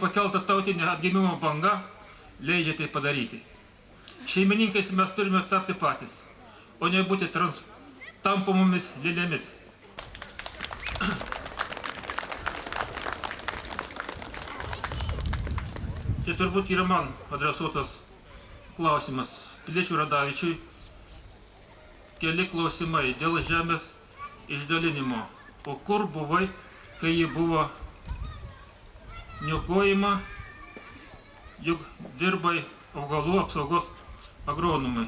pakelta tautinė atgimimo banga leidžia tai padaryti. Šeimininkais mes turime tapti patys, o ne būti tampomomis lėlėmis. Čia turbūt yra man adresuotas klausimas piliečiui Radavičiui. Keli klausimai dėl žemės išdalinimo. O kur buvai, kai ji buvo niokojama, juk dirbai augalų apsaugos agronomai.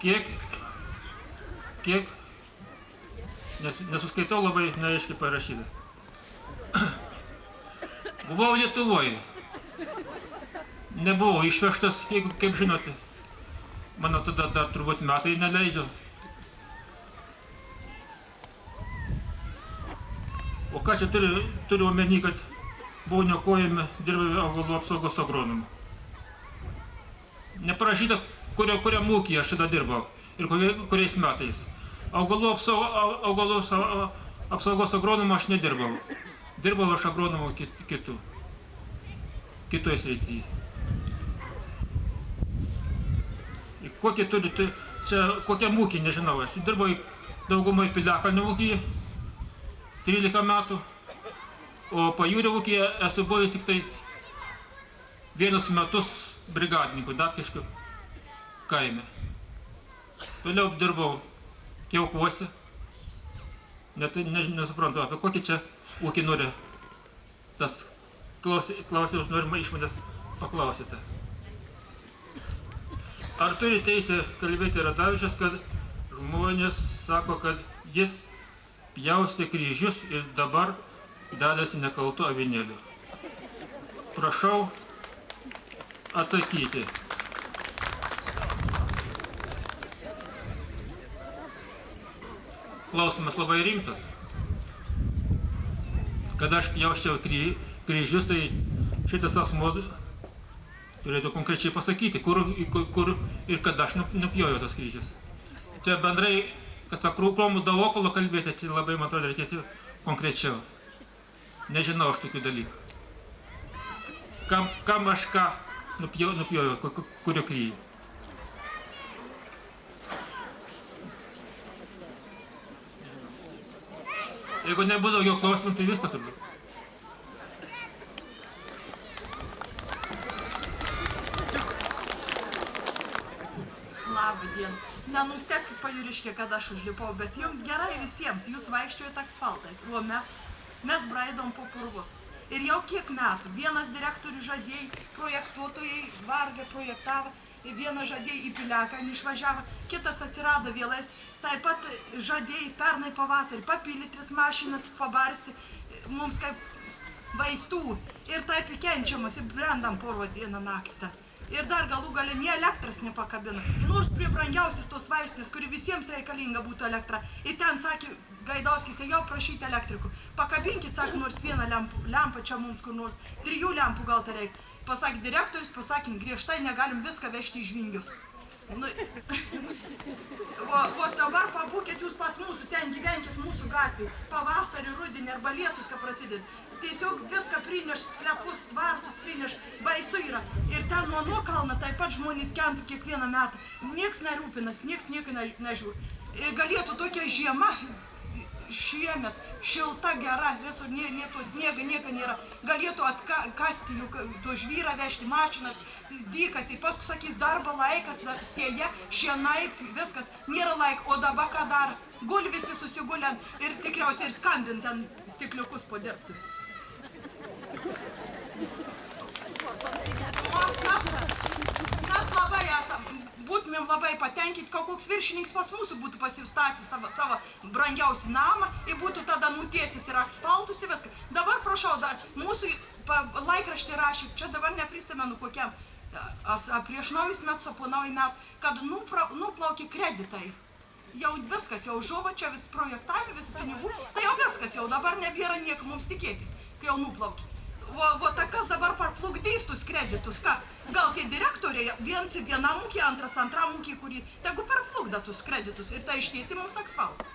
Kiek nesuskaitau labai neaiškiai parašyta. Buvau Lietuvoje. Nebuvau išvežtas, kaip žinote. Mano tada dar turbūt metai neleidžia. O ką čia turiu omeny, kad buvau niokojami, dirbai augalų apsaugos agronomu. Neparašyta, kuriam ūkyje aš tada dirbau ir kuriais metais. Augalų apsaugos agronomu aš nedirbau. Dirbau aš agronomu kitoje srityje. Kokie turite, čia kokiam ūkį, nežinau, aš dirbau daugumai Piliakalnio ūkyje 13 metų, o Pajūrio ūkyje esu buvęs tik tai 1 metus brigadininkų Datkiškių kaime. Toliau dirbau Kiaukuose, nesuprantu, apie kokį čia ūkį nori, tas klausimus norima iš manęs paklausyti. Ar turi teisę kalbėti Radavičius, kad žmonės sako, kad jis pjaustė kryžius ir dabar dalėsi nekaltų avinėlių? Prašau atsakyti. Klausimas labai rimtas. Kada aš pjausčiau kryžius, tai šitas asmuo turėtų konkrečiai pasakyti, kur ir kada aš nupjojau tos kryžius. Čia bendrai, kad krūmų davokolo kalbėti, čia labai, man atrodo, reikėtų konkrečiau. Nežinau aš tokių dalykų. Kam aš ką nupjojau, kurio kryžių. Jeigu nebūtų daugiau klausimų, tai viskas turbūt. Labdien. Nenustebkit pajūriškė, kad aš užlipau, bet jums gerai visiems, jūs vaikščiojate asfaltais, o mes braidom po purvus. Ir jau kiek metų, vienas direktorius žadėjai, projektuotojai vargę projektavo, vienas žadėjai į Piliakalnį išvažiavo, kitas atsirado vėlais, taip pat žadėjai pernai pavasarį papildyti 3 mašinas, pabarsti mums kaip vaistų ir taip įkenčiamas, ir brendam porvo dieną naktį. Ir dar galų galę nie elektras nepakabina. Nors prie brangiausias tos vaistinės, kuri visiems reikalinga būtų elektra. Ir ten sakė Gaidauskis, jau prašyti elektrikų. Pakabinkit, sakė, nors vieną lempą čia mums kur nors. 3 lempų gal tai reikia. Pasakė direktorius, pasakė, griežtai negalim viską vežti į Žvingius. O dabar pabūkit jūs pas mūsų, ten gyvenkit mūsų gatvėj. Pavasarį, rudenį arba lietus, ką prasideda. Tiesiog viską prineš, sklepus, tvartus prineš, baisu yra. Ir ten nuo nuokalna taip pat žmonės kenta kiekvieną metą. Nieks nerūpinas, nieks niekai nežiūri. Ir galėtų tokia žiema, šiemet, šilta, gera, visur, nie to sniega, nieko nėra. Galėtų atkasti to žvyrą, vežti mašinas, dykas, ir paskui sakys, darbo laikas, sėja, šienai, viskas, nėra laik, o dabar ką dar? Gul visi susigulę ir tikriausiai ir skambint ten stikliukus po dirbtuvis. Mes labai esam, būtumėm labai patenkinti, koks viršininkas pas mūsų būtų pasistatęs savo brangiausią namą ir būtų tada nutiesis ir asfaltus ir viską. Dabar prašau, mūsų laikraštį rašė, čia dabar neprisimenu kokiam, prieš naujus metus, po naujų metų, kad nuplaukė kreditai. Jau viskas, jau žuvo, čia vis projektavimai, vis pinigų, tai jau viskas, jau dabar nebėra nieko mums tikėtis, kai jau nuplaukė. O kas dabar parplukdys tus kreditus, kas? Gal tie direktoriai, vienas vienam ūkį, antras antram ūkį, kurį tegu parplukda tus kreditus ir tai ištiesi mums asfaltą.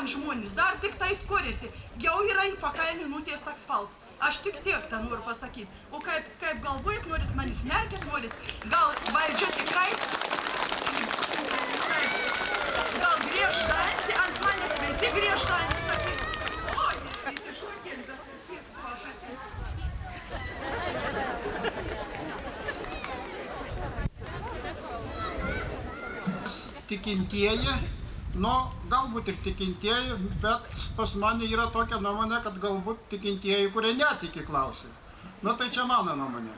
ten žmonės, dar tik tai skoriasi. Jau yra į pakalnį nutiest asfaltas. Aš tik tiek tą noriu pasakyti. O kaip galvojat, norit manis merkėt, norit? Gal valdžia tikrai? Gal griežtantį ant manęs visi griežtantį sakys? Oi, visi šokėlį, bet kiek ko aš atėjau. Tikintieji, galbūt ir tikintieji, bet pas mane yra tokia nuomonė, kad galbūt tikintieji, kurie netiki, klausė. Tai čia mano nuomonė.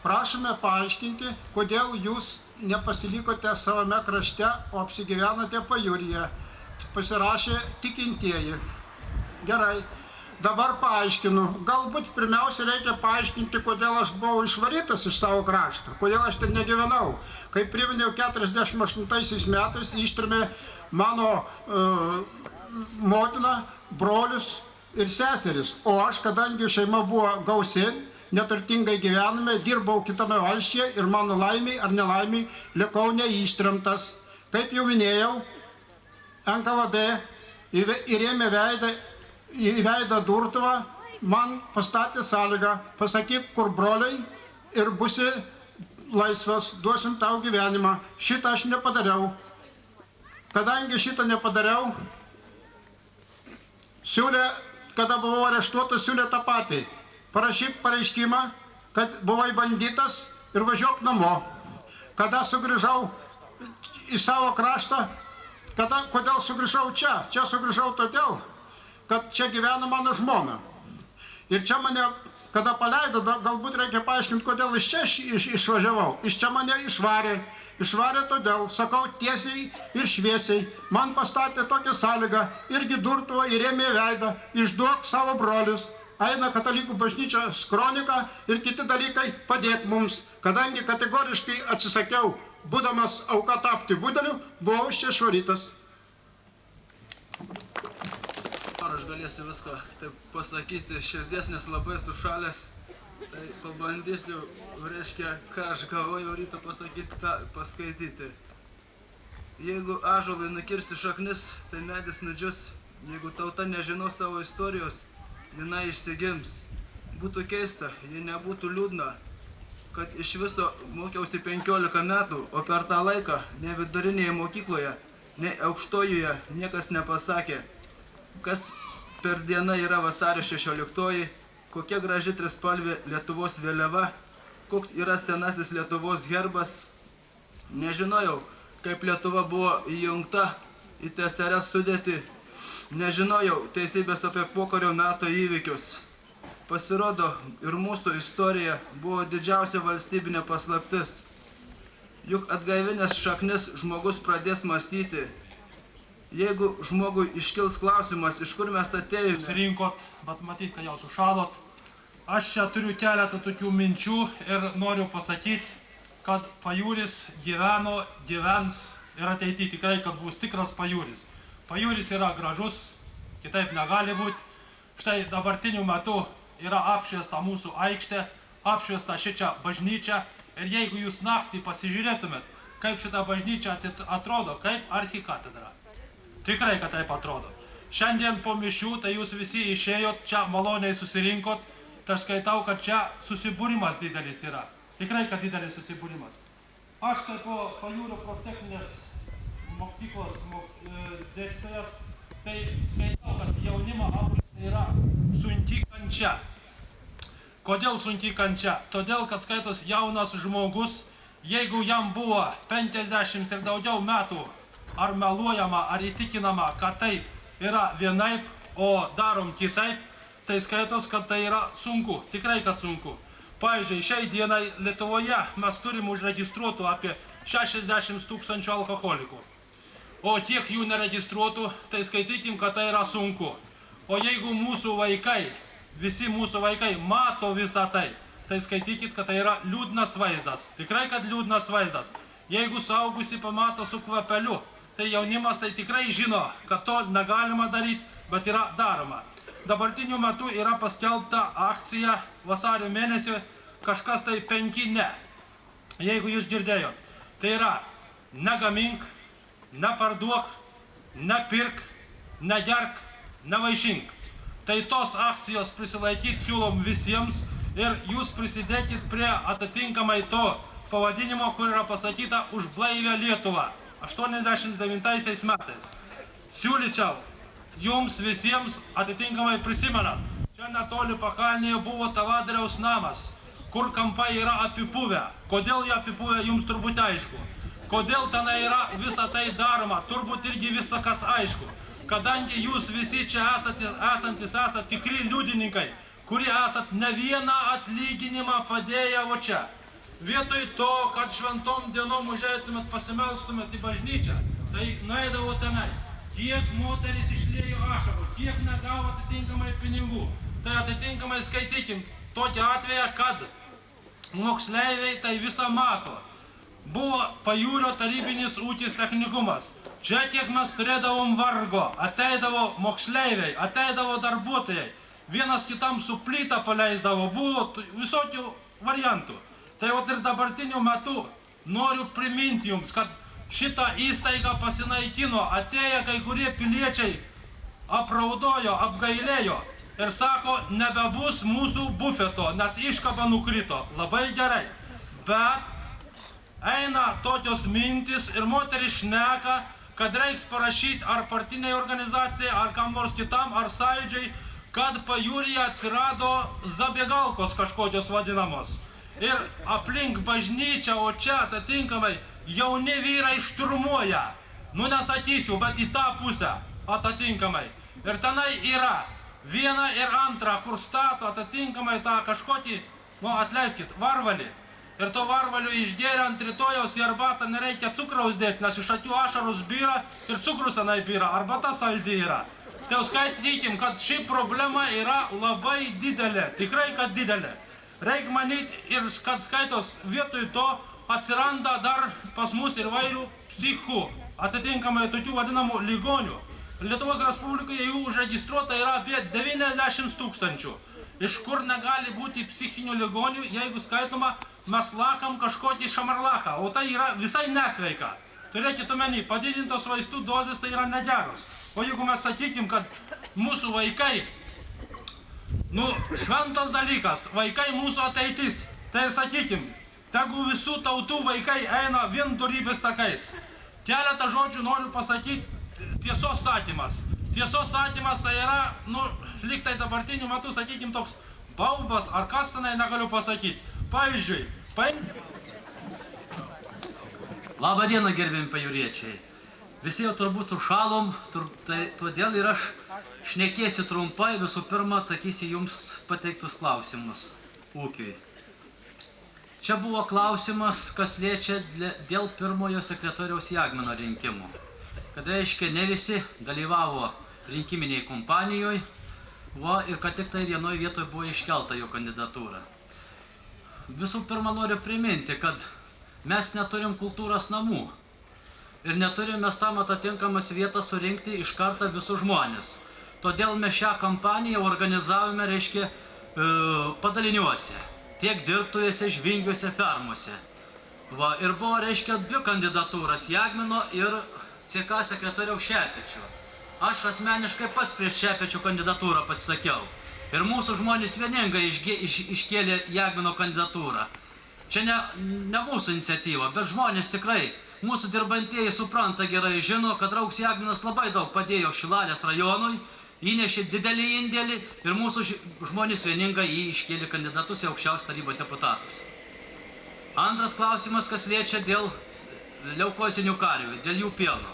Prašome paaiškinti, kodėl jūs nepasilikote savame krašte, o apsigyvenote pajūryje. Pasirašė tikintieji. Gerai. Dabar paaiškinu. Galbūt pirmiausia reikia paaiškinti, kodėl aš buvau išvarytas iš savo krašto, kodėl aš ten negyvenau. Kai priminėjau 48 metais, ištrėmė mano motina, brolius ir seseris. O aš, kadangi šeima buvo gausi, neturtingai gyvename, dirbau kitame valsčiuje ir mano laimiai ar nelaimiai likau neištremtas. Kaip jau minėjau, NKVD įrėmė į veidą durtuvą, man pastatė sąlygą, pasakyk, kur broliai ir busi laisvas, duosim tau gyvenimą. Šitą aš nepadariau. Kadangi šitą nepadariau, siūlė, kada buvau areštuotas, siūlė tą patį. Parašyk pareiškimą, kad buvai banditas ir važiuok namo. Kada sugrįžau į savo kraštą, kodėl sugrįžau čia? Čia sugrįžau todėl, kad čia gyvena mano žmona. Ir čia mane, kada paleido, galbūt reikia paaiškinti, kodėl iš čia išvažiavau. Iš čia mane išvarė. Išvarė todėl, sakau tiesiai ir šviesiai, man pastatė tokią sąlygą, irgi durtuvą įrėmė veidą, išduok savo brolius. Eina katalikų bažnyčios kronika ir kiti dalykai, padėk mums. Kadangi kategoriškai atsisakiau, būdamas auka tapti budeliu, buvau iš čia išvarytas. Ar aš galėsiu viską taip pasakyti, širdies nes labai sušalęs, tai pabandysiu, reiškia, ką aš galvoju rytą pasakyti, tą paskaityti. Jeigu ąžuolui nukirsi šaknis, tai medis nudžius. Jeigu tauta nežinos tavo istorijos, jinai išsigims. Būtų keista, jei nebūtų liūdna, kad iš viso mokiausi 15 metų, o per tą laiką nei vidurinėje mokykloje, nei aukštojoje niekas nepasakė, kas per dieną yra vasario 16, kokia graži trispalvė Lietuvos vėliava, koks yra senasis Lietuvos herbas. Nežinojau, kaip Lietuva buvo įjungta į TSRS sudėtį. Nežinojau teisybės apie pokario meto įvykius. Pasirodo, ir mūsų istorija buvo didžiausia valstybinė paslaptis. Juk atgaivinęs šaknis žmogus pradės mąstyti. Jeigu žmogui iškils klausimas, iš kur mes atėjome. Susirinkot, bet matyt, kad jau sušalot. Aš čia turiu keletą tokių minčių ir noriu pasakyti, kad pajūris gyveno, gyvens ir ateityje tikrai, kad bus tikras pajūris. Pajūris yra gražus, kitaip negali būti. Štai dabartiniu metu yra apšviesta mūsų aikštė, apšviesta šičia bažnyčia. Ir jeigu jūs naktį pasižiūrėtumėt, kaip šita bažnyčia atrodo, kaip archikatedra. Tikrai, kad taip atrodo. Šiandien po mišių, tai jūs visi išėjot, čia maloniai susirinkot. Tai aš skaitau, kad čia susibūrimas didelis yra. Tikrai, kad didelis susibūrimas. Aš kaip pajūrio proftechninės mokyklos dėstytojas, tai skaitau, kad jaunimo auklėti yra sunki kančia. Kodėl sunki kančia? Todėl, kad skaitos jaunas žmogus, jeigu jam buvo 50 ir daugiau metų, ar meluojama, ar įtikinama, kad taip yra vienaip, o darom kitaip, tai skaitos, kad tai yra sunku, tikrai, kad sunku. Pavyzdžiui, šiai dienai Lietuvoje mes turim užregistruotų apie 60 000 alkoholikų. O tiek jų neregistruotų, tai skaitykim, kad tai yra sunku. O jeigu mūsų vaikai, visi mūsų vaikai mato visą tai, tai skaitykit, kad tai yra liūdnas vaizdas. Tikrai, kad liūdnas vaizdas. Jeigu suaugusi pamato su kvapeliu, tai jaunimas tai tikrai žino, kad to negalima daryti, bet yra daroma. Dabartiniu metu yra paskelbta akcija vasario mėnesį, kažkas tai 5 ne. Jeigu jūs girdėjot, tai yra negamink, neparduok, nepirk, negerk, nevaišink. Tai tos akcijos prisilaikyti siūlom visiems ir jūs prisidėkit prie atitinkamai to pavadinimo, kur yra pasakyta už blaivę Lietuvą 89 metais. Siūlyčiau jums visiems atitinkamai prisimenant. Čia netoli pakalnėje buvo Tavadariaus namas, kur kampai yra apipuvę. Kodėl jie apipuvę, jums turbūt aišku. Kodėl tenai yra visa tai daroma, turbūt irgi visakas aišku. Kadangi jūs visi čia esantis tikri liudininkai, kurie esat ne vieną atlyginimą padėję va čia. Vietoj to, kad šventom dienom užeitumėt pasimelstumėt į bažnyčią, tai nueidavo tenai. Kiek moteris išlėjo ašarų, kiek negavo atitinkamai pinigų. Tai atitinkamai skaitykim tokį atveją, kad moksleiviai tai visą mato. Buvo Pajūrio tarybinis ūkis technikumas. Čia kiek mes turėdavom vargo, ateidavo moksleiviai, ateidavo darbuotojai. Vienas kitam su plytą paleisdavo, buvo visokių variantų. Tai ir dabartiniu metu noriu priminti jums, kad šitą įstaigą pasinaikino, atėję kai kurie piliečiai apraudojo, apgailėjo ir sako, nebebus mūsų bufeto, nes iškaba nukrito. Labai gerai. Bet eina tokios mintis ir moteris šneka, kad reiks parašyti ar partiniai organizacijai, ar kam nors kitam, ar sąjūdžiai, kad Pajūryje atsirado zabiegalkos kažkokios vadinamos. Ir aplink bažnyčią, o čia atitinkamai jauni vyrai šturmuoja. Nu nesakysiu, bet į tą pusę atitinkamai. Ir tenai yra viena ir antra, kur stato atitinkamai tą kažkokį, atleiskit, varvalį. Ir to varvalių išgėrę ant rytojaus į arbatą nereikia cukraus dėti, nes iš akių ašarus byra ir cukrus tenai byra, arbata saldi yra. Tai skaitykim, kad ši problema yra labai didelė, tikrai kad didelė. Reik manyti ir kad skaitos vietoj to atsiranda dar pas mus ir vairių psichų, atitinkamai tokių vadinamų ligonių. Lietuvos Respublikoje jų užregistruota yra apie 90 000. Iš kur negali būti psichinių ligonių, jeigu skaitoma, mes lakam kažkokį šamarlachą, o tai yra visai nesveika. Turėkit omeny, padidintos vaistų dozės tai yra negeros. O jeigu mes sakykim, kad mūsų vaikai, šventas dalykas, vaikai mūsų ateitis, tai ir sakykim, tegu visų tautų vaikai eina vienturybės takais. Keletą žodžių noriu pasakyti tiesos sakymas. Tiesos sakymas tai yra, lyg tai dabartiniu metu, sakykim, toks baubas ar kas tenai negaliu pasakyti. Pavyzdžiui, Labą dieną, gerbėjami pajūriečiai. Visi jau turbūt užšalom, todėl ir aš šnekėsiu trumpai, visų pirma atsakysiu jums pateiktus klausimus ūkiui. Čia buvo klausimas, kas liečia dėl pirmojo sekretoriaus Jagmino rinkimų. Kad reiškia, ne visi dalyvavo rinkiminiai kompanijoje, ir kad tik tai vienoje vietoje buvo iškelta jo kandidatūra. Visų pirma, noriu priminti, kad mes neturim kultūros namų ir neturim mes tam atitinkamas vietas surinkti iš karto visus žmonės. Todėl mes šią kampaniją organizavome, reiškia, padaliniuose, tiek dirbtuvėse, žvingiuose, fermuose. Ir buvo, reiškia, dvi kandidatūras, Jagmino ir CK sekretoriaus Šepečio. Aš asmeniškai pats prieš Šepečio kandidatūrą pasisakiau. Ir mūsų žmonės vieningai iškėlė Jagmino kandidatūrą. Čia ne mūsų iniciatyva, bet žmonės tikrai, mūsų dirbantieji supranta gerai, žino, kad Rauks Jagminas labai daug padėjo Šilalės rajonui, įnešė didelį indėlį ir mūsų žmonės vieningai jį iškėlė kandidatus į aukščiausią tarybą deputatus. Antras klausimas, kas liečia dėl leukozinių karvių, dėl jų pieno.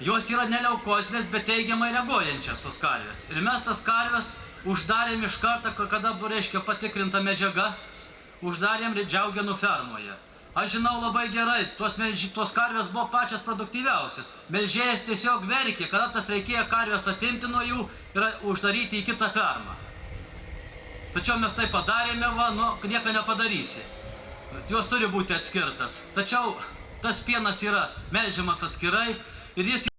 Jos yra ne leukozinės, bet teigiamai reaguojančias tos karvės. Ir mes tas karvės uždarėm iš karto, kada buvo, reiškia, patikrinta medžiaga, uždarėm Džiaugenų fermoje. Aš žinau labai gerai, tos karvės buvo pačias produktyviausias. Melžėjas tiesiog verkė, kada tas reikėjo karvės atimti nuo jų ir uždaryti į kitą fermą. Tačiau mes tai padarėme, nieko nepadarysi. Jos turi būti atskirtas. Tačiau tas pienas yra melžiamas atskirai ir jis